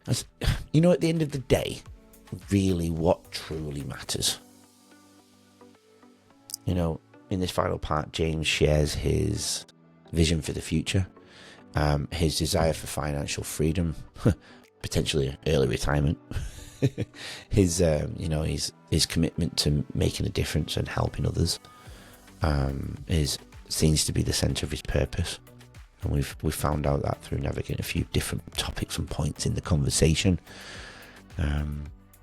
As, you know, at the end of the day, really what truly matters. You know, in this final part, James shares his vision for the future, his desire for financial freedom, potentially early retirement, his commitment to making a difference and helping others, seems to be the centre of his purpose. And we've found out that through navigating a few different topics and points in the conversation.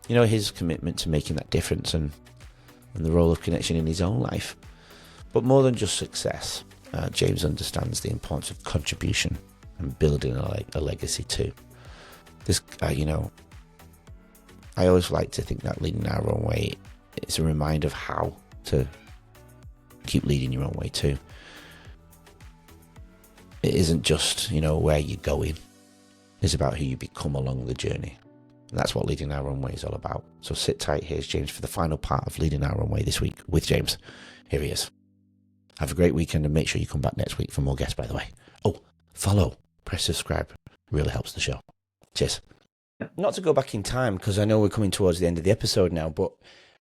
His commitment to making that difference and the role of connection in his own life. But more than just success, James understands the importance of contribution and building a legacy too. This, I always like to think that leading our own way is a reminder of how to keep leading your own way too. It isn't just, where you're going. It's about who you become along the journey. And that's what leading our own way is all about. So sit tight. Here's James for the final part of Leading Our Own Way this week with James. Here he is. Have a great weekend and make sure you come back next week for more guests, by the way. Oh, follow, press subscribe. Really helps the show. Cheers. Not to go back in time, because I know we're coming towards the end of the episode now, but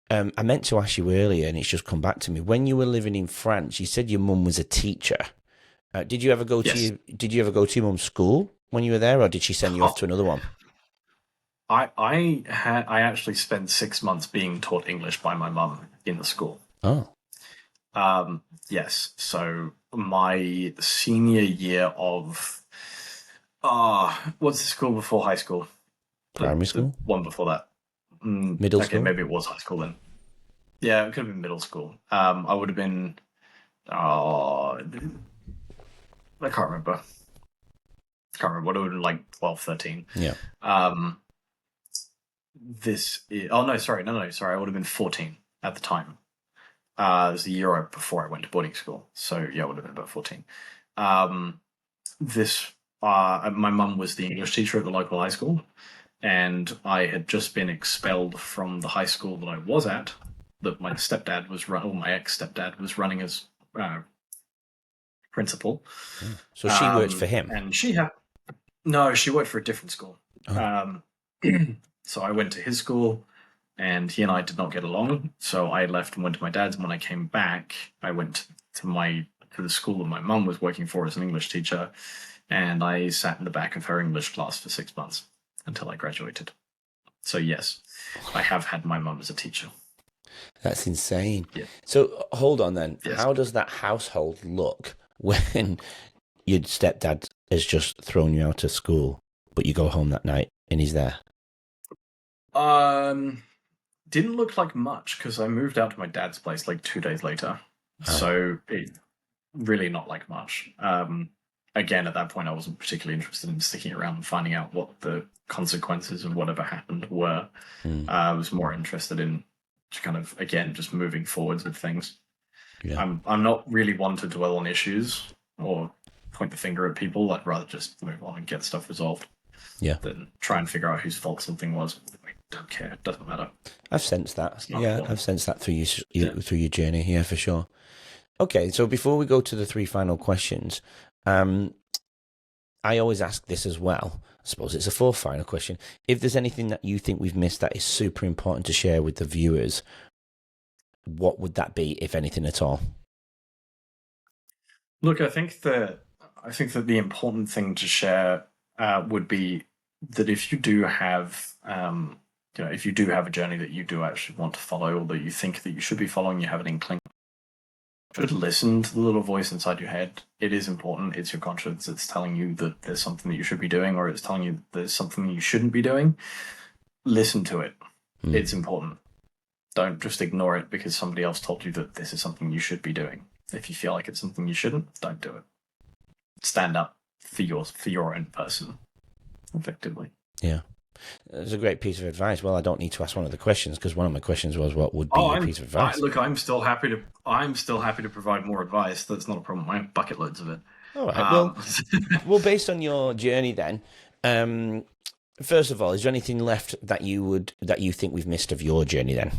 I meant to ask you earlier, and it's just come back to me. When you were living in France, you said your mum was a teacher. Did you ever go to your mum's school when you were there, or did she send you off to another one? I actually spent 6 months being taught English by my mum in the school. Oh. Yes. So my senior year of what's the school before high school? Primary school? The one before that. Middle school? Okay, maybe it was high school then. Yeah, it could have been middle school. I would have been I can't remember. What it would have been like 12, 13. Yeah. I would have been 14 at the time. It was the year before I went to boarding school. So yeah, it would have been about 14. My mum was the English teacher at the local high school, and I had just been expelled from the high school that I was at, that my stepdad was my ex-stepdad was running as principal. So she worked for him? And she worked for a different school. Oh. So I went to his school, and he and I did not get along. So I left and went to my dad's. And when I came back, I went to the school that my mum was working for as an English teacher, and I sat in the back of her English class for 6 months until I graduated. So yes, I have had my mum as a teacher. That's insane. Yeah. So hold on then. Yes. How does that household look when your stepdad has just thrown you out of school, but you go home that night and he's there? Didn't look like much, because I moved out to my dad's place like 2 days later. Oh. So it really not like much. Again, at that point, I wasn't particularly interested in sticking around and finding out what the consequences of whatever happened were. I was more interested in kind of, again, just moving forwards with things. Yeah. I'm not really one to dwell on issues or point the finger at people. I'd rather just move on and get stuff resolved. Yeah. Than try and figure out whose fault something was. I don't care. It doesn't matter. I've sensed that. Yeah, I've sensed that through your journey. Yeah, for sure. Okay, so before we go to the 3 final questions, I always ask this as well. I suppose it's a 4th final question. If there's anything that you think we've missed that is super important to share with the viewers, what would that be, if anything at all? Look, I think that the important thing to share would be that if you do have, if you do have a journey that you do actually want to follow, or that you think that you should be following, you have an inkling, should listen to the little voice inside your head. It is important. It's your conscience. It's telling you that there's something that you should be doing, or it's telling you that there's something you shouldn't be doing. Listen to it. It's important. Don't just ignore it because somebody else told you that this is something you should be doing. If you feel like it's something you shouldn't, don't do it. Stand up for your own person, effectively. Yeah. It's a great piece of advice. Well, I don't need to ask one of the questions, because one of my questions was, what would be your piece of advice? Look, I'm still happy to provide more advice. That's not a problem. I have bucket loads of it. All right. Well, based on your journey then, first of all, is there anything left that you think we've missed of your journey then?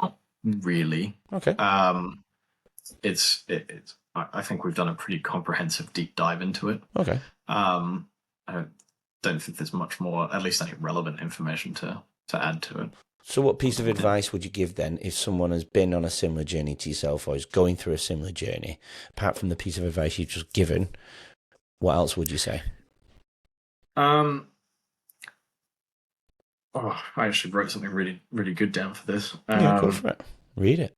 Not really. Okay. I think we've done a pretty comprehensive deep dive into it. Okay. I don't think there's much more, at least any relevant information to add to it. So what piece of advice would you give then if someone has been on a similar journey to yourself or is going through a similar journey? Apart from the piece of advice you've just given, what else would you say? Oh, I actually wrote something really, really good down for this. Yeah, go for it. Read it.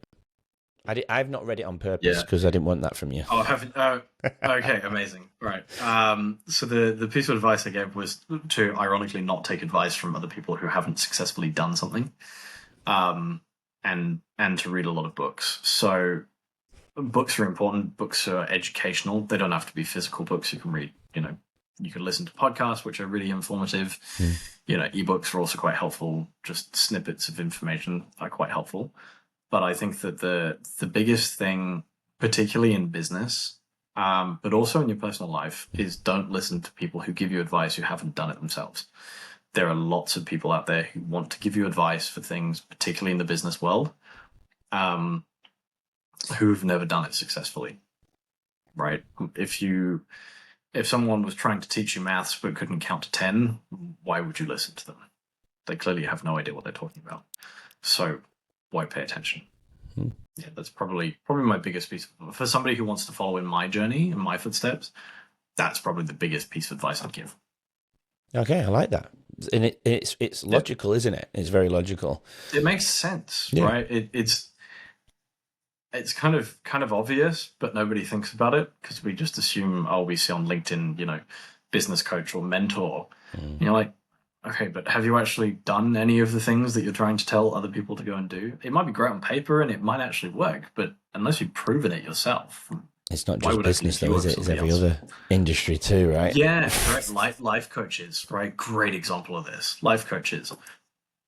I've not read it on purpose Yeah. because I didn't want that from you. Oh, haven't. Okay, amazing. Right. So the piece of advice I gave was to ironically not take advice from other people who haven't successfully done something, and to read a lot of books. So books are important. Books are educational. They don't have to be physical books. You can read. You can listen to podcasts, which are really informative. Ebooks are also quite helpful. Just snippets of information are quite helpful. But I think that the biggest thing, particularly in business, but also in your personal life, is don't listen to people who give you advice who haven't done it themselves. There are lots of people out there who want to give you advice for things, particularly in the business world, who've never done it successfully. Right? If someone was trying to teach you maths but couldn't count to 10, why would you listen to them? They clearly have no idea what they're talking about. So why pay attention? Yeah, that's probably my biggest piece. For somebody who wants to follow in my journey, in my footsteps, that's probably the biggest piece of advice I'd give. Okay, I like that. And it's logical, isn't it? It's very logical. It makes sense, right? It's kind of obvious, but nobody thinks about it because we just assume, we see on LinkedIn, business coach or mentor. You're like, okay, but have you actually done any of the things that you're trying to tell other people to go and do? It might be great on paper and it might actually work, but unless you've proven it yourself, it's not just business though, is it? It's every other industry too, right? Yeah, right. Life coaches, right? Great example of this. Life coaches.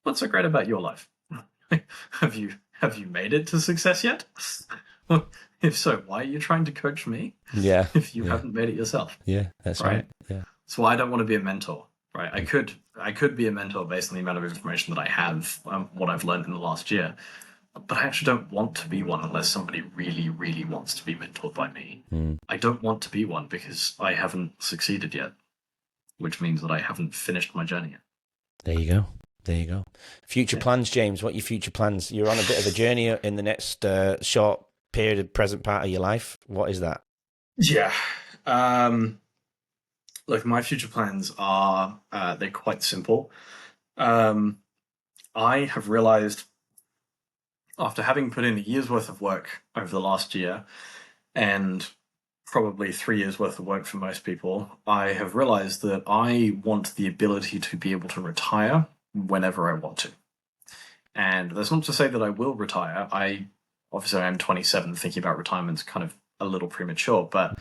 What's so great about your life? Have you made it to success yet? If so, why are you trying to coach me? Yeah. If you haven't made it yourself. Yeah, that's right. Yeah. That's why I don't want to be a mentor. Right, I could be a mentor based on the amount of information that I have, what I've learned in the last year, but I actually don't want to be one unless somebody really, really wants to be mentored by me. I don't want to be one because I haven't succeeded yet, which means that I haven't finished my journey yet. There you go. Future plans, James. What are your future plans? You're on a bit of a journey in the next short period of present part of your life. What is that? Yeah. Look, my future plans are, they're quite simple. I have realized after having put in a year's worth of work over the last year and probably 3 years worth of work for most people, I have realized that I want the ability to be able to retire whenever I want to. And that's not to say that I will retire. Obviously I'm 27, thinking about retirement's kind of a little premature, but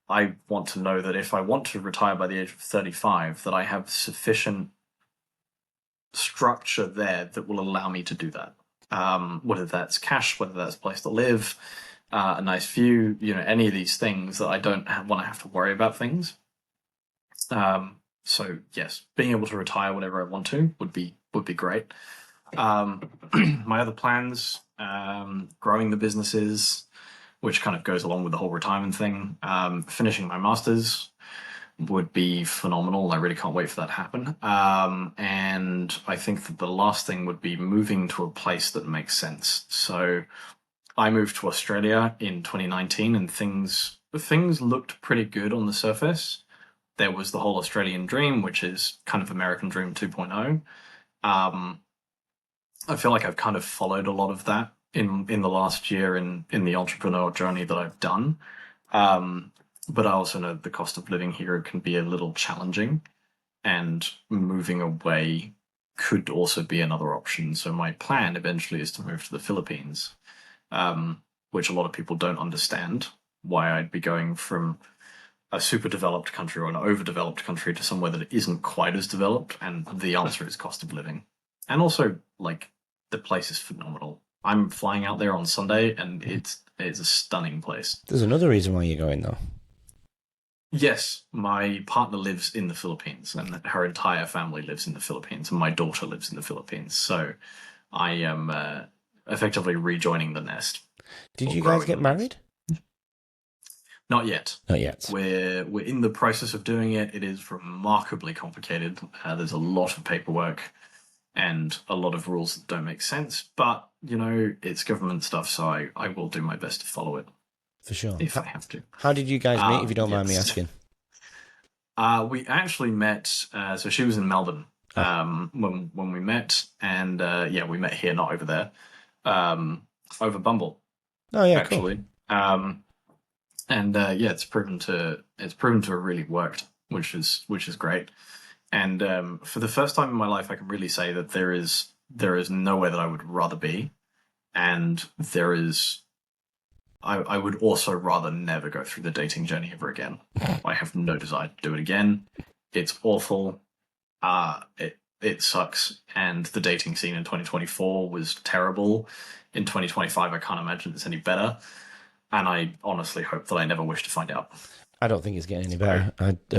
I want to know that if I want to retire by the age of 35, that I have sufficient structure there that will allow me to do that. Whether that's cash, whether that's a place to live, a nice view, any of these things that I don't want to have to worry about things. So yes, being able to retire whenever I want to would be great. My other plans, growing the businesses, which kind of goes along with the whole retirement thing. Finishing my master's would be phenomenal. I really can't wait for that to happen. And I think that the last thing would be moving to a place that makes sense. So I moved to Australia in 2019 and things looked pretty good on the surface. There was the whole Australian dream, which is kind of American Dream 2.0. I feel like I've kind of followed a lot of that in the last year in the entrepreneur journey that I've done. But I also know the cost of living here can be a little challenging, and moving away could also be another option. So my plan eventually is to move to the Philippines, which a lot of people don't understand why I'd be going from a super developed country or an overdeveloped country to somewhere that isn't quite as developed. And the answer is cost of living. And also, like, the place is phenomenal. I'm flying out there on Sunday, and it's a stunning place. There's another reason why you're going, though. Yes, my partner lives in the Philippines, and her entire family lives in the Philippines, and my daughter lives in the Philippines. So I am effectively rejoining the nest. Did you guys get married? Not yet. Not yet. We're in the process of doing it. It is remarkably complicated. There's a lot of paperwork and a lot of rules that don't make sense. But, it's government stuff, so I will do my best to follow it. For sure. If I have to. How did you guys meet, if you don't mind me asking? We actually met, so she was in Melbourne when we met, and we met here, not over there, over Bumble. Oh yeah, actually. Cool. It's proven to have really worked, which is great. And for the first time in my life, I can really say that there is nowhere that I would rather be, and I would also rather never go through the dating journey ever again. I have no desire to do it again. It's awful. It sucks. And the dating scene in 2024 was terrible. In 2025, I can't imagine it's any better. And I honestly hope that I never wish to find out. I don't think it's getting any better.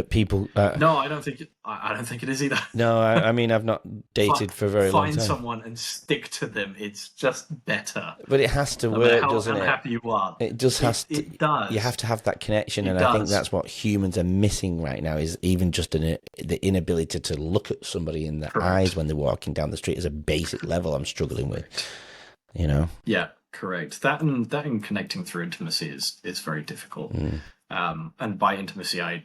People. No, I don't think it is either. No, I mean, I've not dated for a very long time. Find someone and stick to them. It's just better. But it has to work, doesn't it? How unhappy you are. It just has to. It does. You have to have that connection, and does. I think that's what humans are missing right now. Is even just the inability to look at somebody in the Correct. eyes when they're walking down the street is a basic level I'm struggling with. Yeah, correct. That and connecting through intimacy is very difficult. And by intimacy, I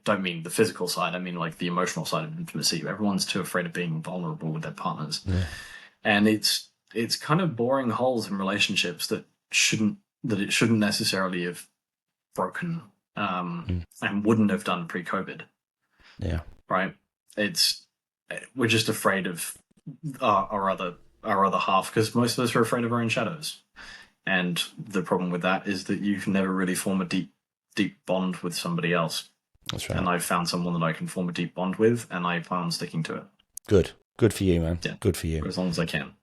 don't mean the physical side. I mean like the emotional side of intimacy. Everyone's too afraid of being vulnerable with their partners, and it's kind of boring holes in relationships that it shouldn't necessarily have broken, and wouldn't have done pre-COVID. Yeah, right. We're just afraid of our other half, because most of us are afraid of our own shadows. And the problem with that is that you can never really form a deep bond with somebody else. That's right. And I've found someone that I can form a deep bond with, and I plan on sticking to it. Good for you, man. Yeah. Good for you. For as long as I can.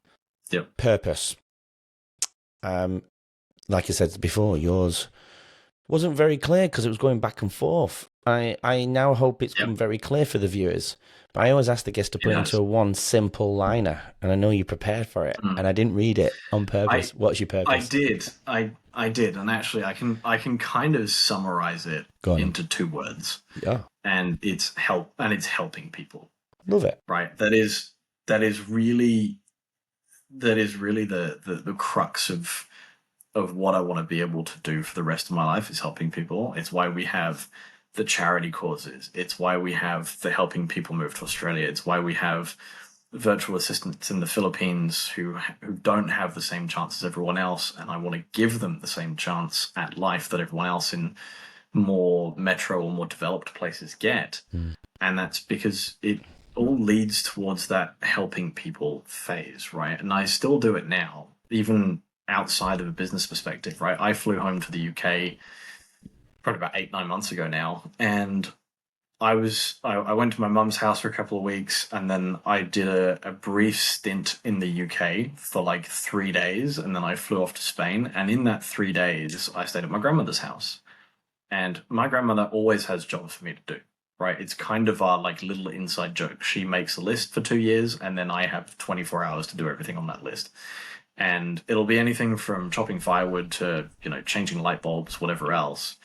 Yep. Purpose. Like I said before, yours wasn't very clear because it was going back and forth. I now hope it's been very clear for the viewers. But I always ask the guest to put it into one simple liner, and I know you prepared for it, and I didn't read it on purpose. What's your purpose? I did. I did, and actually, I can kind of summarize it into 2 words. Yeah. And it's helping people. Love it. Right. That is really the crux of what I want to be able to do for the rest of my life, is helping people. It's why we have the charity causes. It's why we have the helping people move to Australia. It's why we have virtual assistants in the Philippines who don't have the same chance as everyone else, and I want to give them the same chance at life that everyone else in more metro or more developed places get. And that's because it all leads towards that helping people phase, right? And I still do it now, even outside of a business perspective, right? I flew home to the UK probably about 8-9 months ago now, and I went to my mum's house for a couple of weeks, and then I did a brief stint in the UK for like 3 days, and then I flew off to Spain. And in that 3 days, I stayed at my grandmother's house, and my grandmother always has jobs for me to do, right? It's kind of our like little inside joke. She makes a list for 2 years, and then I have 24 hours to do everything on that list. And it'll be anything from chopping firewood to, changing light bulbs, whatever else.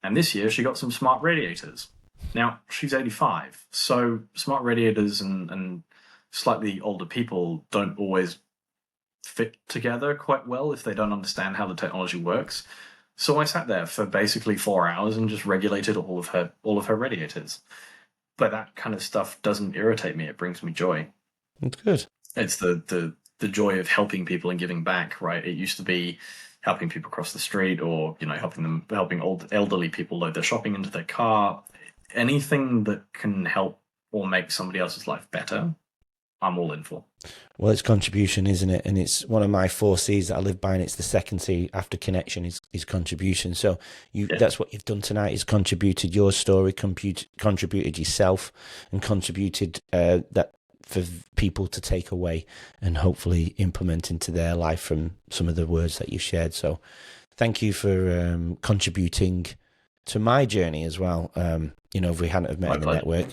And this year she got some smart radiators. Now, she's 85, so smart radiators and slightly older people don't always fit together quite well if they don't understand how the technology works. So I sat there for basically 4 hours and just regulated all of her radiators. But that kind of stuff doesn't irritate me. It brings me joy. That's good. It's the joy of helping people and giving back, right? It used to be helping people cross the street, or helping elderly people load their shopping into their car. Anything that can help or make somebody else's life better, I'm all in for. Well, it's contribution, isn't it? And it's one of my 4 C's that I live by, and it's the second C after connection is contribution. So that's what you've done tonight, is contributed your story, contributed yourself, and contributed that for people to take away and hopefully implement into their life from some of the words that you shared. So thank you for contributing to my journey as well. If we hadn't have met in the network,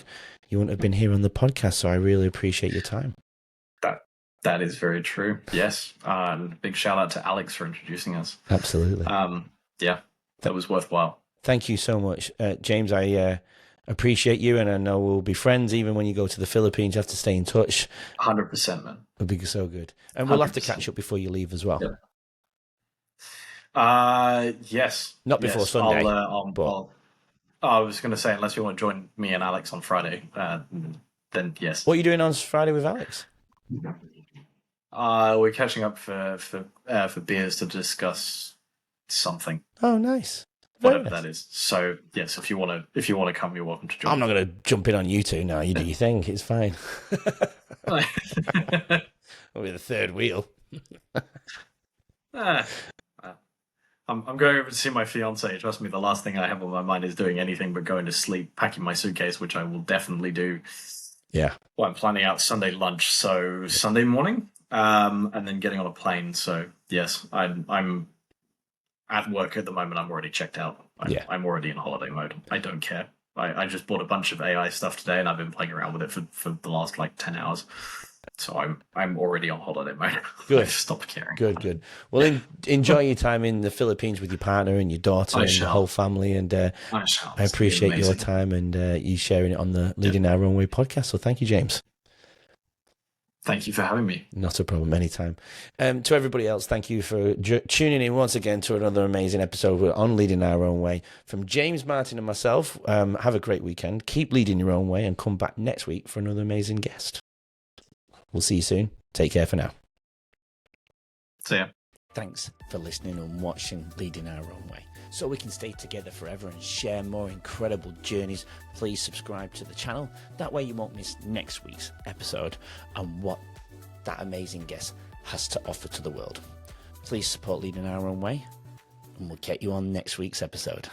you wouldn't have been here on the podcast. So I really appreciate your time. That is very true. Yes. Big shout out to Alex for introducing us. Absolutely. Yeah. that was worthwhile. Thank you so much, James. I appreciate you, and I know we'll be friends even when you go to the Philippines. You have to stay in touch. 100%, man. It'll be so good. And we'll have to 100%. catch up before you leave as well. Yep. Yes. Not before Sunday. I was going to say, unless you want to join me and Alex on Friday, then yes. What are you doing on Friday with Alex? We're catching up for beers to discuss something. Oh, nice. Whatever that is. So yes, if you want to come, you're welcome to join. I'm not going to jump in on you two now. You do your thing. It's fine. I'll be the third wheel. I'm going over to see my fiance. Trust me, the last thing I have on my mind is doing anything but going to sleep, packing my suitcase, which I will definitely do. Yeah. Well, I'm planning out Sunday lunch, so Sunday morning, and then getting on a plane. So yes, I'm at work at the moment. I'm already checked out. I'm already in holiday mode. I don't care. I just bought a bunch of AI stuff today, and I've been playing around with it for the last 10 hours. So I'm already on holiday mode. Good. I've stopped caring. Good. Well, enjoy your time in the Philippines with your partner and your daughter and the whole family. And I appreciate your time and you sharing it on the Leading Our Own Way podcast. So thank you, James. Thank you for having me. Not a problem, anytime. To everybody else, thank you for tuning in once again to another amazing episode on Leading Our Own Way. From James, Martin and myself, have a great weekend. Keep leading your own way and come back next week for another amazing guest. We'll see you soon. Take care for now. See ya. Thanks for listening and watching Leading Our Own Way. So we can stay together forever and share more incredible journeys, please subscribe to the channel. That way you won't miss next week's episode and what that amazing guest has to offer to the world. Please support Leading Our Own Way, and we'll get you on next week's episode.